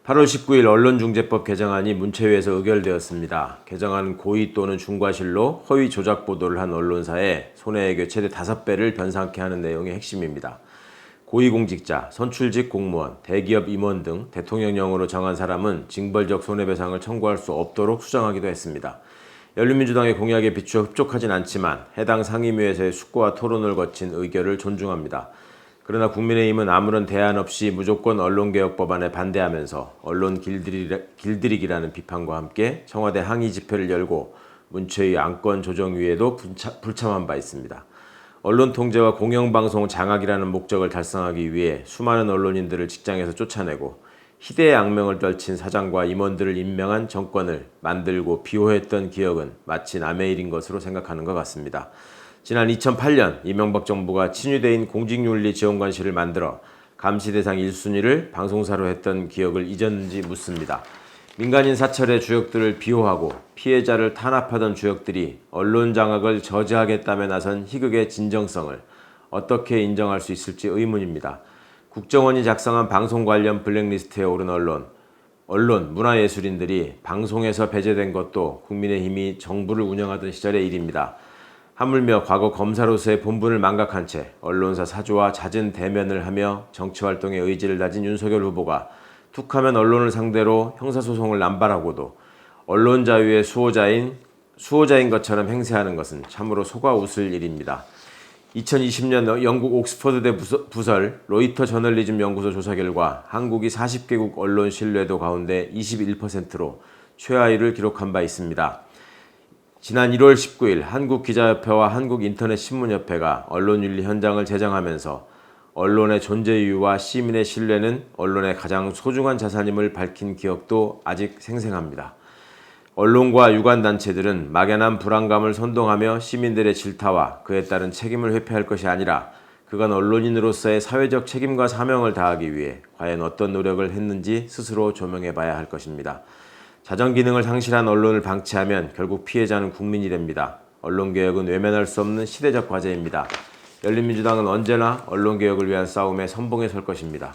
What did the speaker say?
8월 19일 언론중재법 개정안이 문체위에서 의결되었습니다. 개정안은 고의 또는 중과실로 허위 조작 보도를 한 언론사에 손해액의 최대 5배를 변상케 하는 내용이 핵심입니다. 고위공직자, 선출직 공무원, 대기업 임원 등 대통령령으로 정한 사람은 징벌적 손해배상을 청구할 수 없도록 수정하기도 했습니다. 열린민주당의 공약에 비추어 흡족하진 않지만 해당 상임위에서의 숙고와 토론을 거친 의결을 존중합니다. 그러나 국민의힘은 아무런 대안 없이 무조건 언론개혁법안에 반대하면서 언론 길들이기라는 비판과 함께 청와대 항의 집회를 열고 문체위 안건조정위에도 불참한 바 있습니다. 언론 통제와 공영방송 장악이라는 목적을 달성하기 위해 수많은 언론인들을 직장에서 쫓아내고 희대의 악명을 떨친 사장과 임원들을 임명한 정권을 만들고 비호했던 기억은 마치 남의 일인 것으로 생각하는 것 같습니다. 지난 2008년 이명박 정부가 친위대인 공직윤리지원관실을 만들어 감시 대상 1순위를 방송사로 했던 기억을 잊었는지 묻습니다. 민간인 사찰의 주역들을 비호하고 피해자를 탄압하던 주역들이 언론 장악을 저지하겠다며 나선 희극의 진정성을 어떻게 인정할 수 있을지 의문입니다. 국정원이 작성한 방송 관련 블랙리스트에 오른 언론, 문화예술인들이 방송에서 배제된 것도 국민의힘이 정부를 운영하던 시절의 일입니다. 하물며 과거 검사로서의 본분을 망각한 채 언론사 사주와 잦은 대면을 하며 정치활동의 의지를 다진 윤석열 후보가 툭하면 언론을 상대로 형사소송을 남발하고도 언론 자유의 수호자인 것처럼 행세하는 것은 참으로 속아 웃을 일입니다. 2020년 영국 옥스퍼드대 부설 로이터 저널리즘 연구소 조사 결과 한국이 40개국 언론 신뢰도 가운데 21%로 최하위를 기록한 바 있습니다. 지난 1월 19일 한국기자협회와 한국인터넷신문협회가 언론윤리 현장을 제정하면서 언론의 존재 이유와 시민의 신뢰는 언론의 가장 소중한 자산임을 밝힌 기억도 아직 생생합니다. 언론과 유관단체들은 막연한 불안감을 선동하며 시민들의 질타와 그에 따른 책임을 회피할 것이 아니라 그간 언론인으로서의 사회적 책임과 사명을 다하기 위해 과연 어떤 노력을 했는지 스스로 조명해봐야 할 것입니다. 자정기능을 상실한 언론을 방치하면 결국 피해자는 국민이 됩니다. 언론개혁은 외면할 수 없는 시대적 과제입니다. 열린민주당은 언제나 언론개혁을 위한 싸움에 선봉에 설 것입니다.